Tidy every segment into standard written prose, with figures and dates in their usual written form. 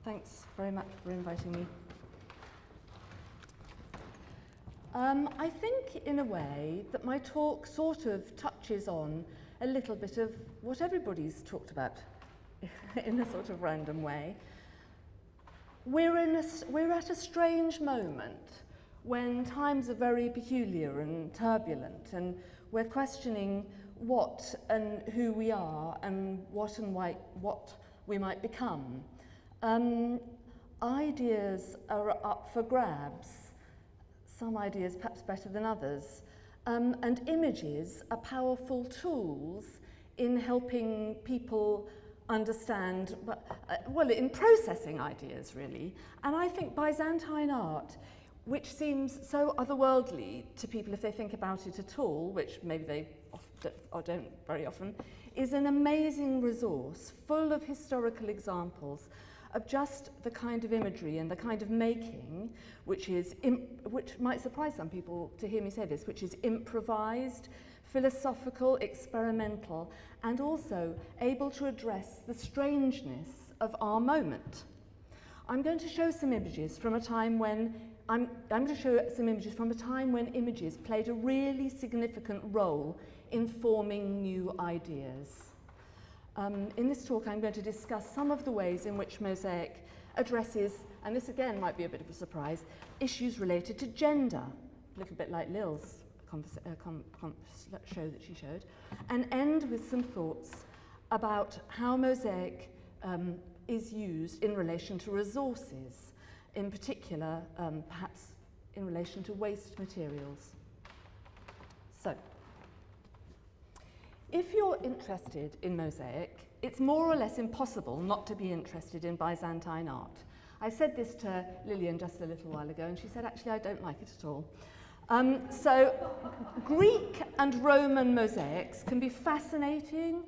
Thanks very much for inviting me. I think, in a way, that my talk sort of touches on a little bit of what everybody's talked about in a sort of random way. We're at a strange moment when times are very peculiar and turbulent, and we're questioning what and who we are and what we might become. Ideas are up for grabs, some ideas perhaps better than others, and images are powerful tools in helping people understand, well, in processing ideas, really. And I think Byzantine art, which seems so otherworldly to people if they think about it at all, which maybe they don't very often, is an amazing resource full of historical examples of just the kind of imagery and the kind of making which might surprise some people to hear me say this, which is improvised, philosophical, experimental, and also able to address the strangeness of our moment. I'm going to show some images from a time when images played a really significant role in forming new ideas. In this talk, I'm going to discuss some of the ways in which Mosaic addresses, and this again might be a bit of a surprise, issues related to gender, a little bit like Lil's show that she showed, and end with some thoughts about how Mosaic is used in relation to resources, in particular, perhaps in relation to waste materials. So, if you're interested in Mosaic, it's more or less impossible not to be interested in Byzantine art. I said this to Lillian just a little while ago, and she said, actually, I don't like it at all. So Greek and Roman mosaics can be fascinating,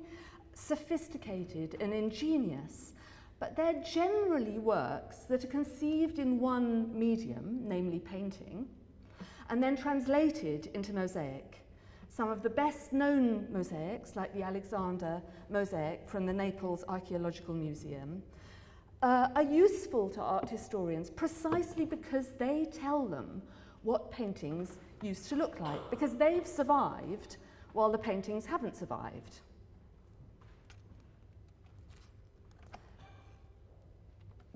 sophisticated, and ingenious, but they're generally works that are conceived in one medium, namely painting, and then translated into mosaic. Some of the best-known mosaics, like the Alexander mosaic from the Naples Archaeological Museum, are useful to art historians precisely because they tell them what paintings used to look like, because they've survived while the paintings haven't survived.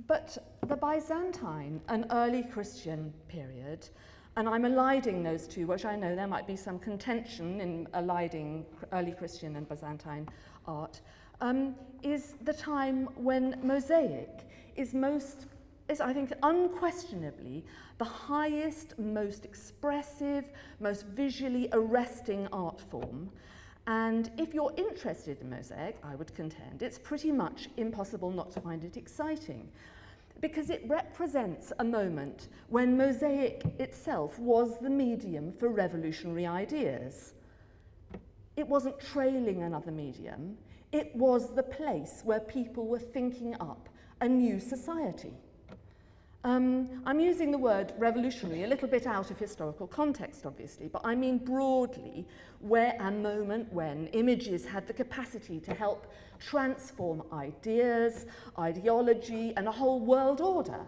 But the Byzantine and early Christian period, and I'm eliding those two, which I know there might be some contention in eliding early Christian and Byzantine art, is the time when mosaic is I think, unquestionably the highest, most expressive, most visually arresting art form. And if you're interested in mosaic, I would contend, it's pretty much impossible not to find it exciting, because it represents a moment when mosaic itself was the medium for revolutionary ideas. It wasn't trailing another medium, it was the place where people were thinking up a new society. I'm using the word revolutionary a little bit out of historical context, obviously, but I mean broadly where a moment when images had the capacity to help transform ideas, ideology, and a whole world order.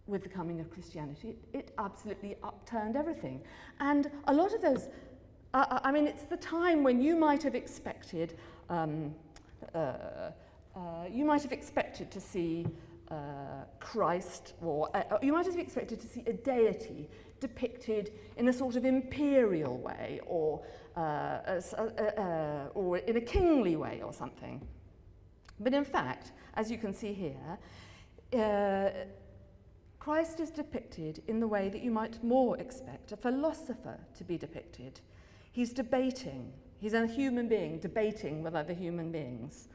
With the coming of Christianity, it absolutely upturned everything. And a lot of those, I mean, it's the time when you might have expected, to see Christ, or you might have expected to see a deity depicted in a sort of imperial way, or in a kingly way or something. But in fact, as you can see here, Christ is depicted in the way that you might more expect a philosopher to be depicted. He's debating. He's a human being debating with other human beings.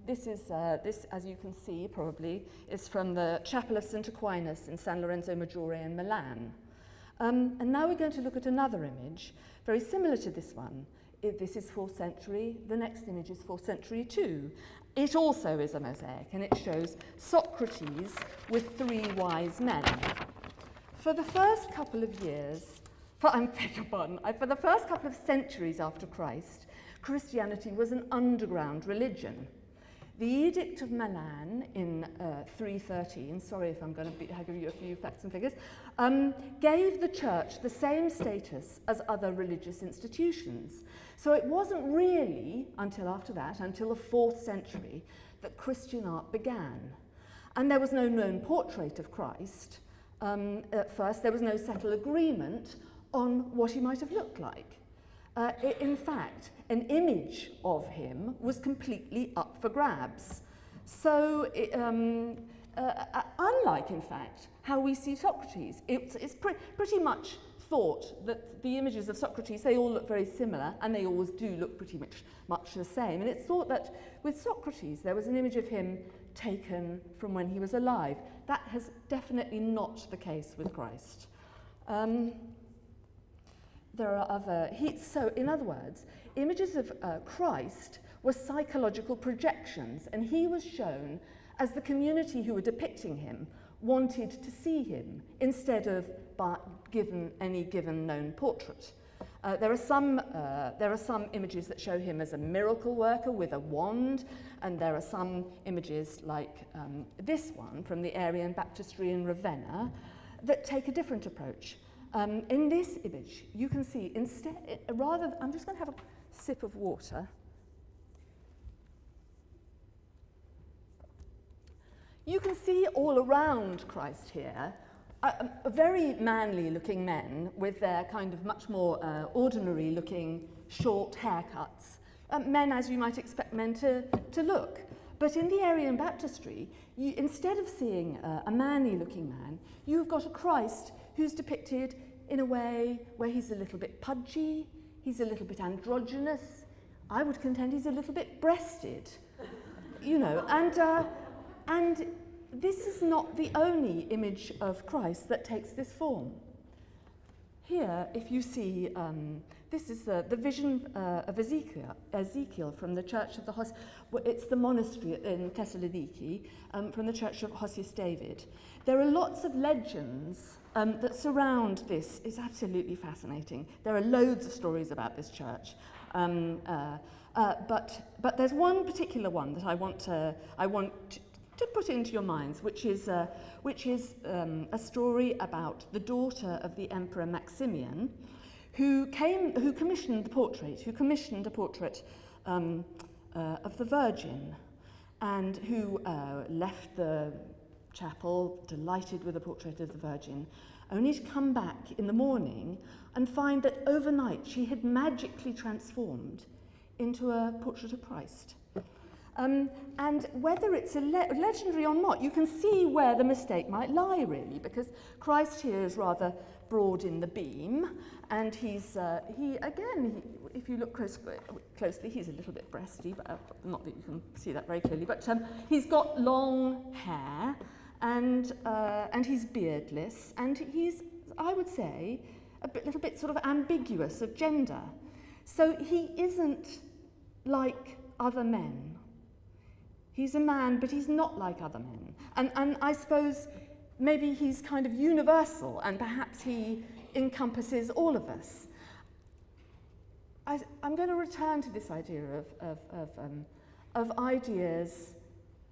This, as you can see, probably, is from the Chapel of St. Aquinas in San Lorenzo Maggiore in Milan. And now we're going to look at another image, very similar to this one. This is 4th century. The next image is 4th century too. It also is a mosaic, and it shows Socrates with 3 wise men. For the first couple of years, for the first couple of centuries after Christ, Christianity was an underground religion. The Edict of Milan in 313, sorry if I'm going to give you a few facts and figures, gave the church the same status as other religious institutions. So it wasn't really until after that, until the 4th century, that Christian art began. And there was no known portrait of Christ. At first, there was no settled agreement on what he might have looked like. In fact, an image of him was completely up for grabs. So, unlike, in fact, how we see Socrates, it's pretty much thought that the images of Socrates, they all look very similar, and they always do look pretty much the same. And it's thought that with Socrates, there was an image of him taken from when he was alive. That has definitely not the case with Christ. There are other, so in other words, images of Christ were psychological projections, and he was shown as the community who were depicting him wanted to see him instead of given any given known portrait. There are some images that show him as a miracle worker with a wand, and there are some images like this one from the Arian baptistry in Ravenna that take a different approach. In this image, you can see instead, I'm just going to have a sip of water. You can see all around Christ here very manly looking men with their kind of much more ordinary looking short haircuts. Men as you might expect men to look. But in the Arian baptistry, instead of seeing a manly looking man, you've got a Christ who's depicted in a way where he's a little bit pudgy, he's a little bit androgynous. I would contend he's a little bit breasted, you know, and this is not the only image of Christ that takes this form. Here, if you see, this is the vision of Ezekiel from the Church of the it's the monastery in Thessaloniki, from the Church of Hosius David. There are lots of legends that surround this. It's absolutely fascinating. There are loads of stories about this church. But there's one particular one that I want to put into your minds, which is a story about the daughter of the Emperor Maximian, who commissioned a portrait of the Virgin, and who left the chapel delighted with the portrait of the Virgin, only to come back in the morning and find that overnight she had magically transformed into a portrait of Christ. And whether it's legendary or not, you can see where the mistake might lie, really, because Christ here is rather broad in the beam, and if you look closely, he's a little bit breasty, but not that you can see that very clearly. But he's got long hair, and he's beardless, and he's, I would say, little bit sort of ambiguous of gender. So he isn't like other men. He's a man, but he's not like other men. And I suppose maybe he's kind of universal, and perhaps he encompasses all of us. I'm going to return to this idea of ideas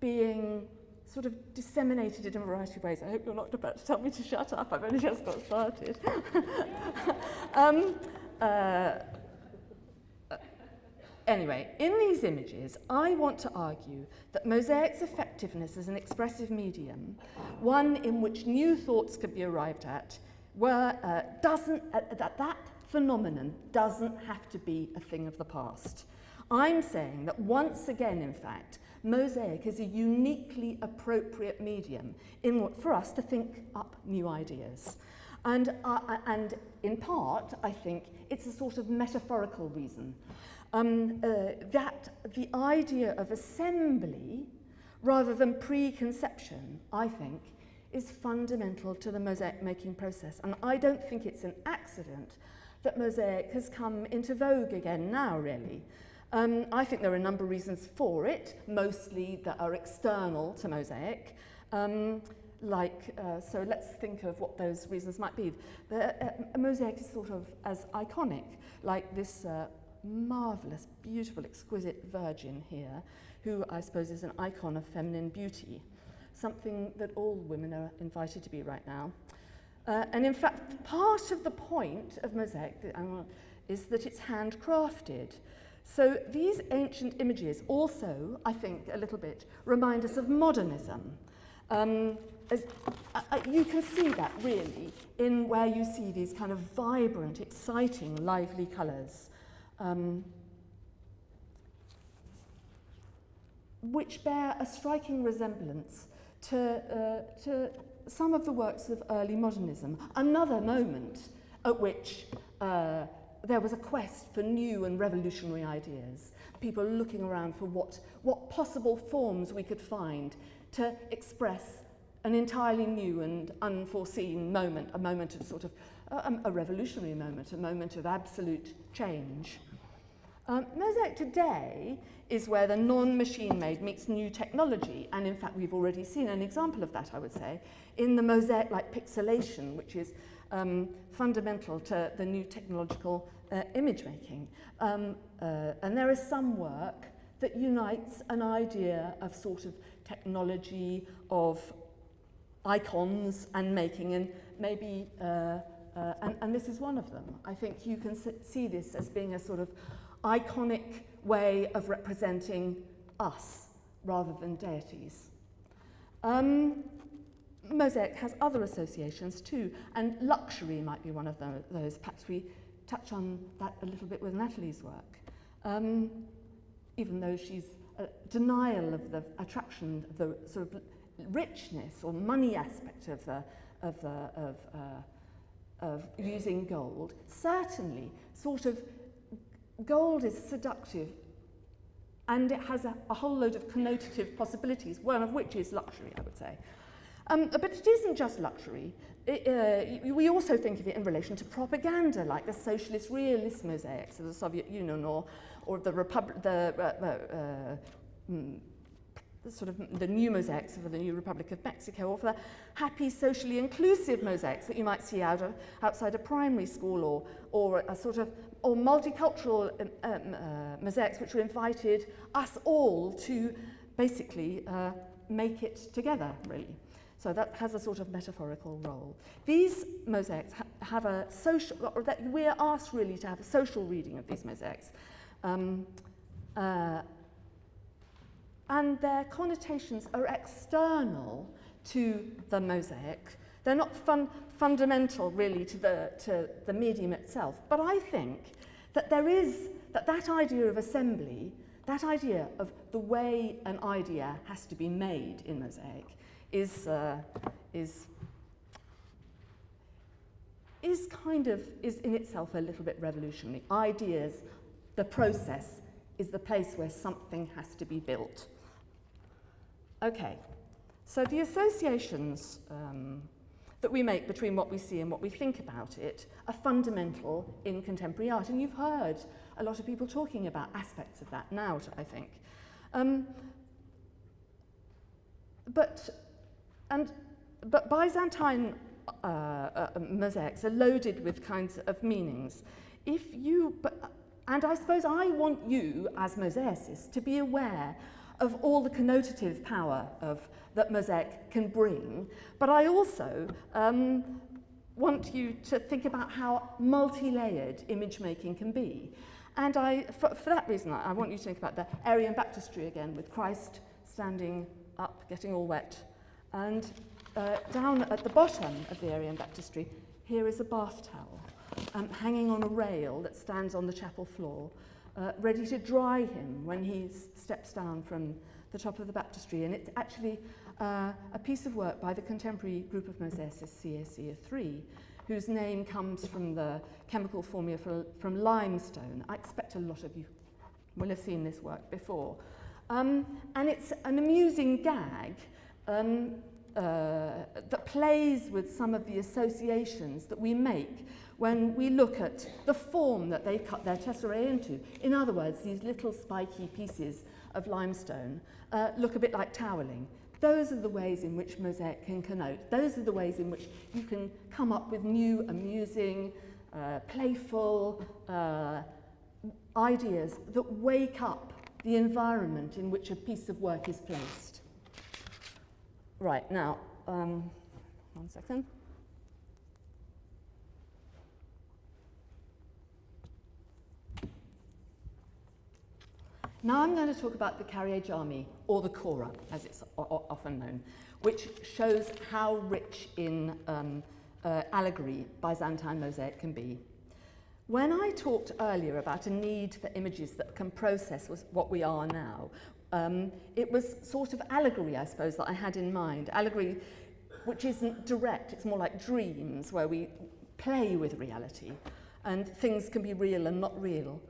being sort of disseminated in a variety of ways. I hope you're not about to tell me to shut up. I've only just got started. Anyway, in these images, I want to argue that Mosaic's effectiveness as an expressive medium, one in which new thoughts could be arrived at, that phenomenon doesn't have to be a thing of the past. I'm saying that once again, in fact, Mosaic is a uniquely appropriate medium for us to think up new ideas. And in part, I think it's a sort of metaphorical reason. That the idea of assembly, rather than preconception, I think, is fundamental to the mosaic making process. And I don't think it's an accident that mosaic has come into vogue again now, really. I think there are a number of reasons for it, mostly that are external to mosaic. So let's think of what those reasons might be. A mosaic is sort of as iconic, like this marvellous, beautiful, exquisite Virgin here, who I suppose is an icon of feminine beauty, something that all women are invited to be right now. And in fact, part of the point of mosaic is that it's handcrafted. So these ancient images also, I think, a little bit remind us of modernism. You can see that really in where you see these kind of vibrant, exciting, lively colours, which bear a striking resemblance to some of the works of early modernism, another moment at which there was a quest for new and revolutionary ideas, people looking around for what possible forms we could find to express an entirely new and unforeseen moment, a moment of sort of a revolutionary moment, a moment of absolute change. Mosaic today is where the non-machine made meets new technology, and in fact we've already seen an example of that, I would say, in the mosaic-like pixelation, which is fundamental to the new technological image making. And there is some work that unites an idea of sort of technology, of icons and making, and maybe, and this is one of them. I think you can see this as being a sort of iconic way of representing us rather than deities. Mosaic has other associations too, and luxury might be one of those. Perhaps we touch on that a little bit with Natalie's work. Even though she's denial of the attraction, of the sort of richness or money aspect of using gold, certainly sort of gold is seductive, and it has a whole load of connotative possibilities, one of which is luxury, I would say. But it isn't just luxury. We also think of it in relation to propaganda, like the socialist realist mosaics of the Soviet Union, or sort of the new mosaics of the new Republic of Mexico, or for the happy, socially inclusive mosaics that you might see outside a primary school, or a sort of multicultural mosaics which invited us all to basically make it together, really. So that has a sort of metaphorical role. These mosaics have a social, or that we're asked really to have a social reading of these mosaics. And their connotations are external to the mosaic. They're not fundamental really to the medium itself. But I think that that idea of assembly, that idea of the way an idea has to be made in mosaic is in itself a little bit revolutionary. Ideas, the process, is the place where something has to be built. Okay, so the associations that we make between what we see and what we think about it are fundamental in contemporary art, and you've heard a lot of people talking about aspects of that now, I think. But Byzantine mosaics are loaded with kinds of meanings. And I suppose I want you, as mosaicists, to be aware of all the connotative power that mosaic can bring, but I also want you to think about how multi-layered image making can be. And for that reason, I want you to think about the Aryan baptistry again, with Christ standing up, getting all wet. And down at the bottom of the Aryan baptistry, here is a bath towel, hanging on a rail that stands on the chapel floor, ready to dry him when he steps down from the top of the baptistry. And it's actually a piece of work by the contemporary group of mosaicists, CAC3, whose name comes from the chemical formula from limestone. I expect a lot of you will have seen this work before. And it's an amusing gag that plays with some of the associations that we make when we look at the form that they cut their tesserae into. In other words, these little spiky pieces of limestone look a bit like toweling. Those are the ways in which mosaic can connote. Those are the ways in which you can come up with new, amusing, playful ideas that wake up the environment in which a piece of work is placed. Right, now, 1 second. Now I'm going to talk about the carriage army, or the Chora, as it's often known, which shows how rich in allegory Byzantine mosaic can be. When I talked earlier about a need for images that can process what we are now, it was sort of allegory, I suppose, that I had in mind. Allegory which isn't direct, it's more like dreams, where we play with reality, and things can be real and not real.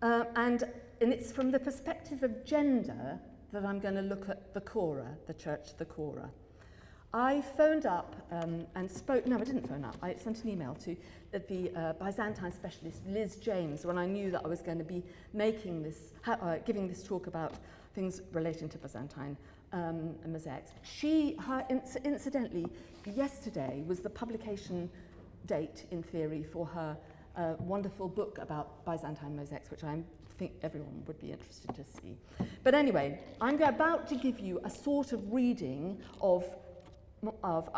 And it's from the perspective of gender that I'm going to look at the Chora, the church, the Chora. I phoned up and spoke, no, I didn't phone up, I sent an email to the Byzantine specialist Liz James when I knew that I was going to be making this, giving this talk about things relating to Byzantine mosaics. Incidentally, yesterday was the publication date, in theory, for her wonderful book about Byzantine mosaics, which I think everyone would be interested to see. But anyway, I'm about to give you a sort of reading of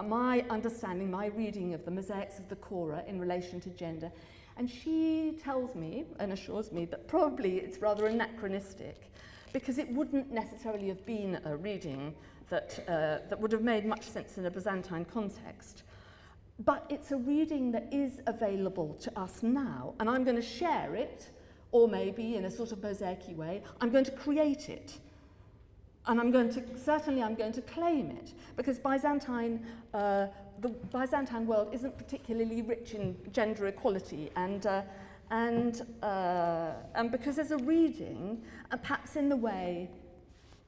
my understanding, my reading of the mosaics of the Chora in relation to gender. And she tells me and assures me that probably it's rather anachronistic, because it wouldn't necessarily have been a reading that would have made much sense in a Byzantine context. But it's a reading that is available to us now, and I'm going to share it, or maybe in a sort of mosaic-y way, I'm going to create it. And I'm going to claim it, because the Byzantine world isn't particularly rich in gender equality, and because there's a reading, perhaps in the way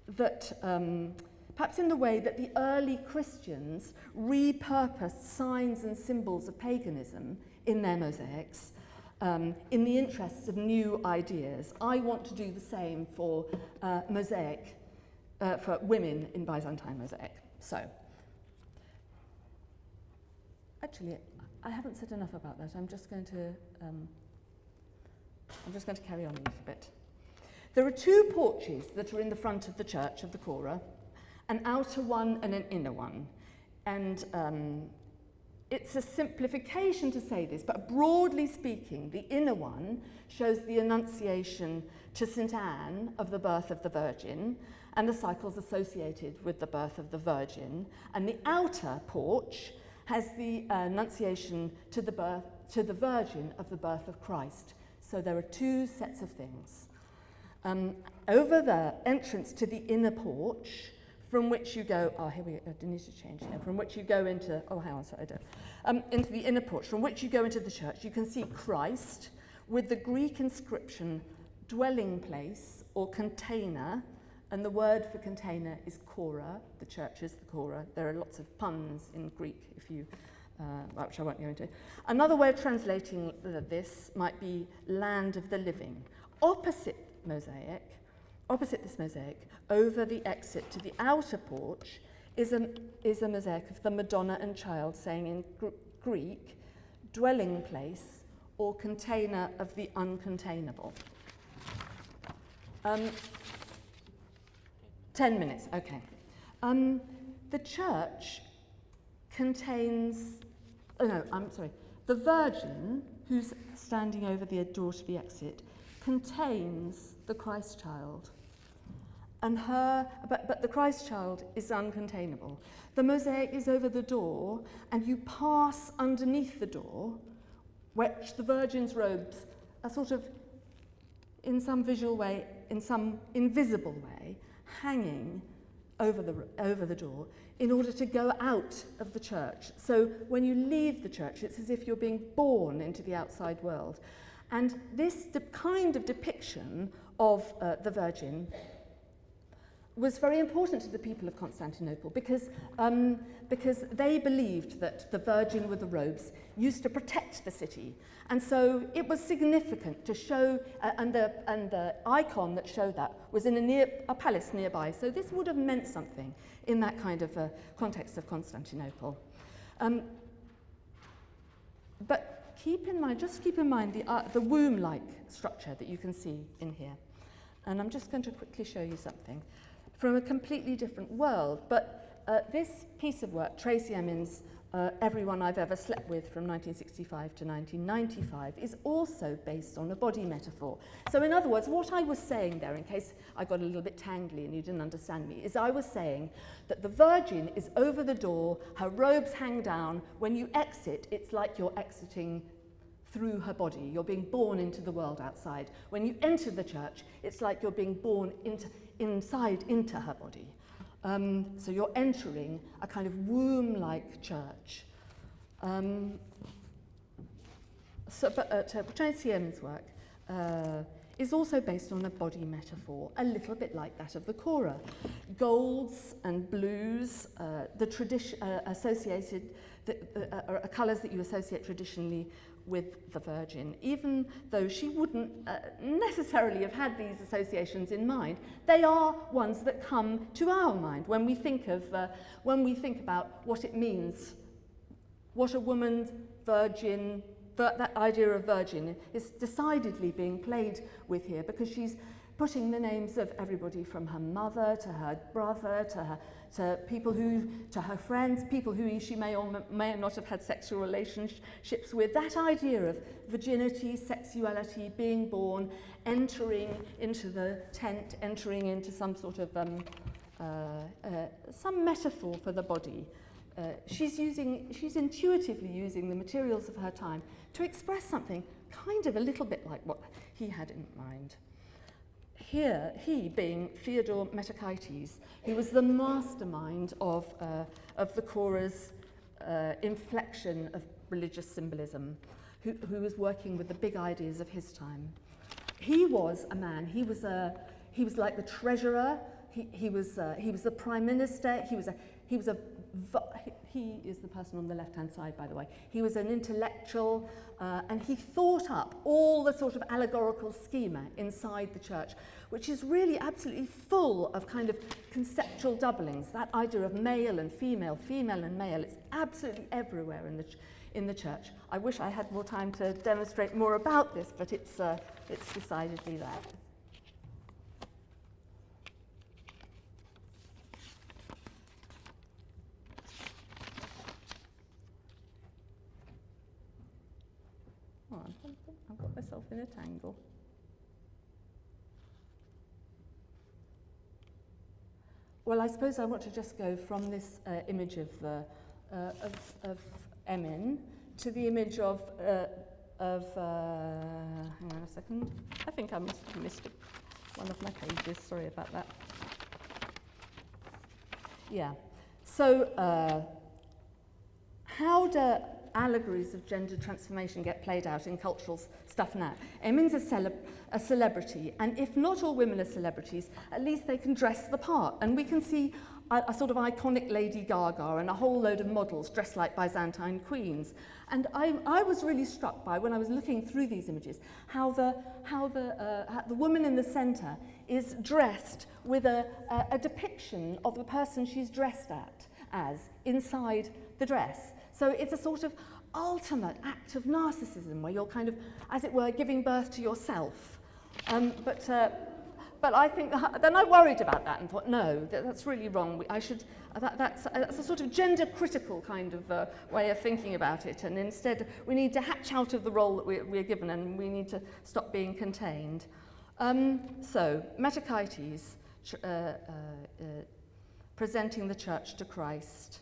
that the early Christians repurposed signs and symbols of paganism in their mosaics, in the interests of new ideas. I want to do the same for mosaic. For women in Byzantine mosaic. So, actually, I haven't said enough about that. I'm just going to carry on a little bit. There are two porches that are in the front of the church of the Chora, an outer one and an inner one. And it's a simplification to say this, but broadly speaking, the inner one shows the Annunciation to St. Anne of the birth of the Virgin, and the cycles associated with the birth of the Virgin. And the outer porch has the Annunciation to the Virgin of the birth of Christ. So there are two sets of things. Over the entrance to the inner porch, from which you go, here we go, I need to change here, from which you go into, hang on, sorry, I don't. Into the inner porch, from which you go into the church, you can see Christ with the Greek inscription, dwelling place or container, and the word for container is Chora, the church is the Chora. There are lots of puns in Greek, which I won't go into. Another way of translating this might be land of the living. Opposite this mosaic, over the exit to the outer porch, is a mosaic of the Madonna and Child, saying in Greek, dwelling place or container of the uncontainable. 10 minutes, okay. The church contains, the Virgin, who's standing over the door to the exit, contains the Christ child. And but the Christ child is uncontainable. The mosaic is over the door, and you pass underneath the door, which the Virgin's robes are sort of, in some visual way, in some invisible way, hanging over the door in order to go out of the church. So when you leave the church, it's as if you're being born into the outside world. And this kind of depiction of the Virgin was very important to the people of Constantinople because they believed that the Virgin with the robes used to protect the city. And so it was significant to show, and the icon that showed that was in a palace nearby. So this would have meant something in that kind of context of Constantinople. But keep in mind the womb-like structure that you can see in here. And I'm just going to quickly show you something from a completely different world. But this piece of work, Tracy Emin's Everyone I've Ever Slept With from 1965 to 1995, is also based on a body metaphor. So in other words, what I was saying there, in case I got a little bit tangly and you didn't understand me, is I was saying that the Virgin is over the door, her robes hang down. When you exit, it's like you're exiting through her body. You're being born into the world outside. When you enter the church, it's like you're being born inside into her body. So you're entering a kind of womb-like church. Tracy Emin's work is also based on a body metaphor, a little bit like that of the Cora. Golds and blues, the colours that you associate traditionally with the Virgin, even though she wouldn't necessarily have had these associations in mind, they are ones that come to our mind when we think about what it means, what a woman's virgin, that idea of virgin is decidedly being played with here, because she's putting the names of everybody from her mother to her brother to her friends, people who she may or may not have had sexual relationships with. That idea of virginity, sexuality, being born, entering into the tent, entering into some sort of some metaphor for the body. She's intuitively using the materials of her time to express something kind of a little bit like what he had in mind. Here, he being Theodore Metakaites, who was the mastermind of the Cora's inflection of religious symbolism, who was working with the big ideas of his time. He was a man. He was like the treasurer. He was the prime minister. He is the person on the left-hand side, by the way. He was an intellectual, and he thought up all the sort of allegorical schema inside the church, which is really absolutely full of kind of conceptual doublings. That idea of male and female and male, it's absolutely everywhere in the church. I wish I had more time to demonstrate more about this, but it's decidedly there. I've got myself in a tangle. Well, I suppose I want to just go from this image of Emin to the image of hang on a second. I think I must have missed one of my pages. Sorry about that. Yeah. So, how do allegories of gender transformation get played out in cultural stuff now? Emin's a celebrity, and if not all women are celebrities, at least they can dress the part. And we can see a sort of iconic Lady Gaga and a whole load of models dressed like Byzantine queens. And I was really struck by, when I was looking through these images, how the woman in the centre is dressed with a depiction of the person she's dressed as inside the dress. So it's a sort of ultimate act of narcissism where you're kind of, as it were, giving birth to yourself. But I think, then I worried about that and thought, no, that's really wrong. That's a sort of gender-critical kind of way of thinking about it. And instead, we need to hatch out of the role that we're given, and we need to stop being contained. So, Metakaites presenting the church to Christ.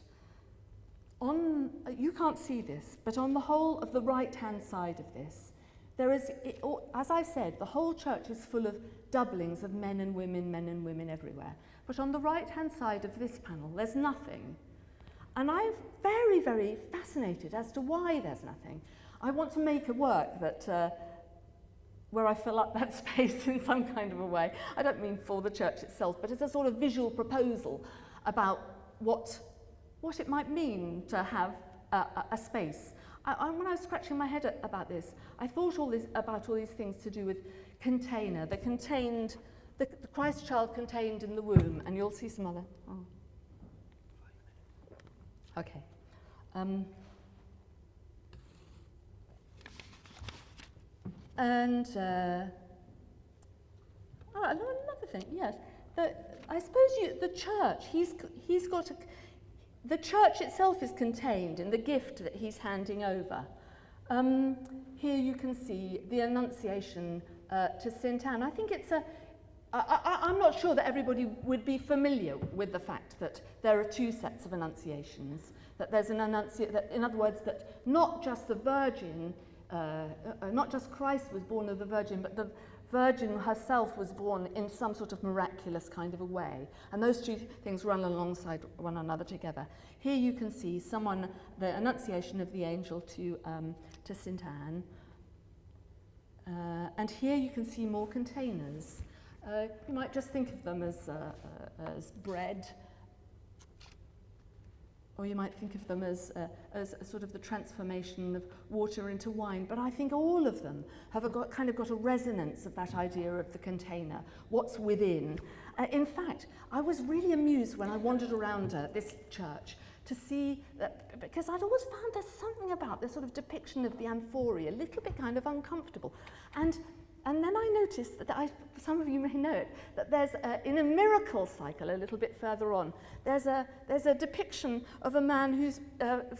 You can't see this, but on the whole of the right-hand side of this, there is, as I said, the whole church is full of doublings of men and women everywhere. But on the right-hand side of this panel, there's nothing. And I'm very, very fascinated as to why there's nothing. I want to make a work that where I fill up that space in some kind of a way. I don't mean for the church itself, but it's a sort of visual proposal about what it might mean to have a space. When I was scratching my head about this, I thought about all these things to do with container, the Christ child contained in the womb, and you'll see some other. Oh. Okay. thing, yes. I suppose the church, the church itself is contained in the gift that he's handing over. Here you can see the Annunciation to St. Anne. I think it's I'm not sure that everybody would be familiar with the fact that there are two sets of Annunciations, that there's an that, in other words, that not just the Virgin, not just Christ was born of the Virgin, but the Virgin herself was born in some sort of miraculous kind of a way. And those two things run alongside one another together. Here you can see the Annunciation of the angel to St. Anne. And here you can see more containers. You might just think of them as bread, or you might think of them as sort of the transformation of water into wine. But I think all of them have kind of got a resonance of that idea of the container, what's within. In fact, I was really amused when I wandered around this church to see that, because I'd always found there's something about this sort of depiction of the amphoria, a little bit kind of uncomfortable. And then I noticed that, some of you may know it, that there's, in a miracle cycle a little bit further on, there's a depiction of a man who's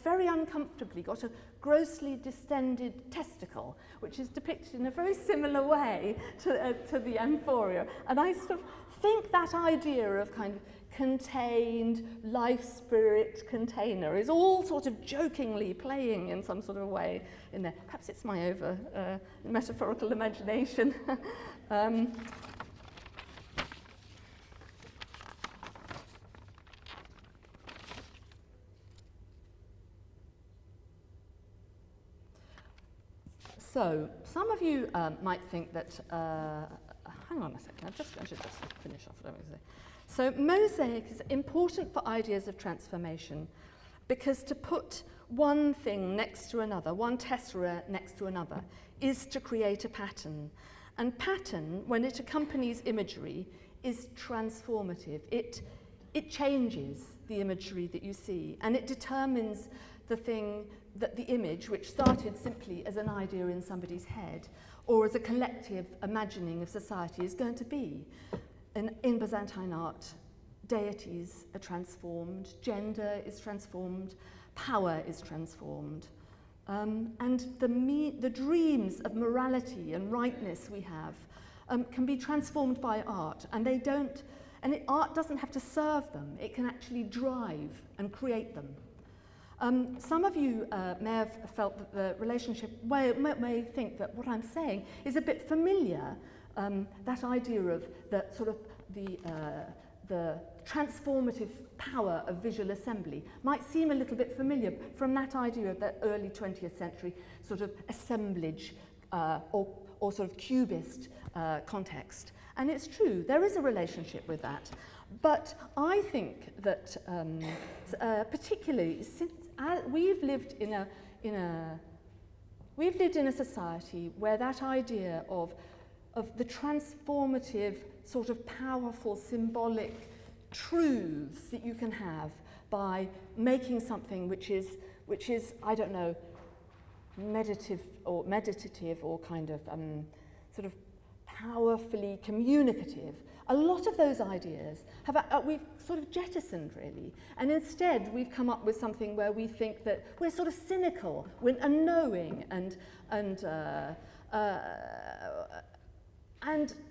very uncomfortably got a grossly distended testicle, which is depicted in a very similar way to the amphoria. And I sort of think that idea of kind of contained life spirit container is all sort of jokingly playing in some sort of way in there. Perhaps it's my metaphorical imagination. So some of you might think that, hang on a second, I'm just going to just finish off what I was going to say. So Mosaic is important for ideas of transformation, because to put one thing next to another, one tessera next to another, is to create a pattern. And pattern, when it accompanies imagery, is transformative. It changes the imagery that you see, and it determines the thing that the image, which started simply as an idea in somebody's head, or as a collective imagining of society, is going to be. In Byzantine art, deities are transformed, gender is transformed, power is transformed. And the dreams of morality and rightness we have can be transformed by art, and art doesn't have to serve them, it can actually drive and create them. Some of you may have felt that the relationship, may think that what I'm saying is a bit familiar. That idea of the sort of the transformative power of visual assembly might seem a little bit familiar from that idea of that early 20th century sort of assemblage or sort of cubist context. And it's true, there is a relationship with that. But I think that particularly since we've lived in a society where that idea of the transformative, sort of powerful, symbolic truths that you can have by making something which is I don't know, meditative or kind of sort of powerfully communicative. A lot of those ideas we've sort of jettisoned, really, and instead we've come up with something where we think that we're sort of cynical and knowing and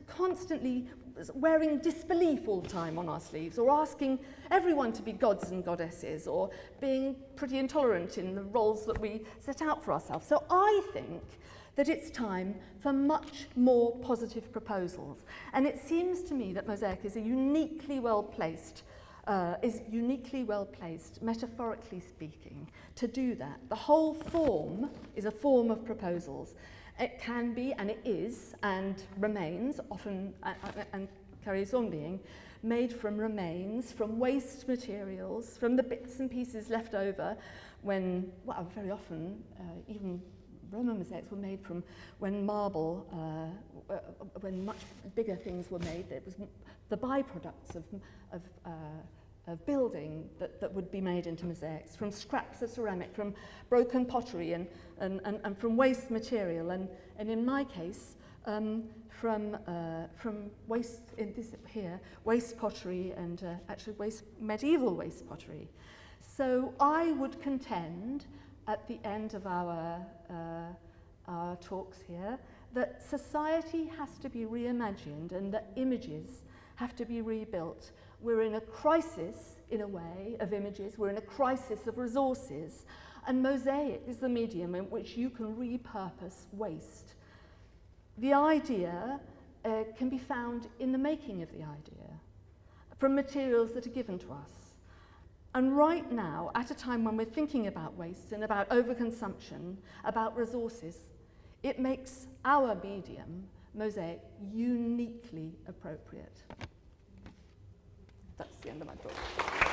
constantly wearing disbelief all the time on our sleeves, or asking everyone to be gods and goddesses, or being pretty intolerant in the roles that we set out for ourselves. So I think that it's time for much more positive proposals. And it seems to me that Mosaic is uniquely well placed, metaphorically speaking, to do that. The whole form is a form of proposals. It can be, and it is, and remains often, and carries on being, made from remains, from waste materials, from the bits and pieces left over when, well, very often, even Roman mosaics were made from when marble, when much bigger things were made. It was the byproducts of building that would be made into mosaics, from scraps of ceramic, from broken pottery, and from waste material. And in my case, from waste, in this here, waste pottery and actually medieval waste pottery. So I would contend at the end of our talks here that society has to be reimagined and that images have to be rebuilt. We're in a crisis, in a way, of images. We're in a crisis of resources. And Mosaic is the medium in which you can repurpose waste. The idea can be found in the making of the idea, from materials that are given to us. And right now, at a time when we're thinking about waste and about overconsumption, about resources, it makes our medium, Mosaic, uniquely appropriate. That's the end of my talk.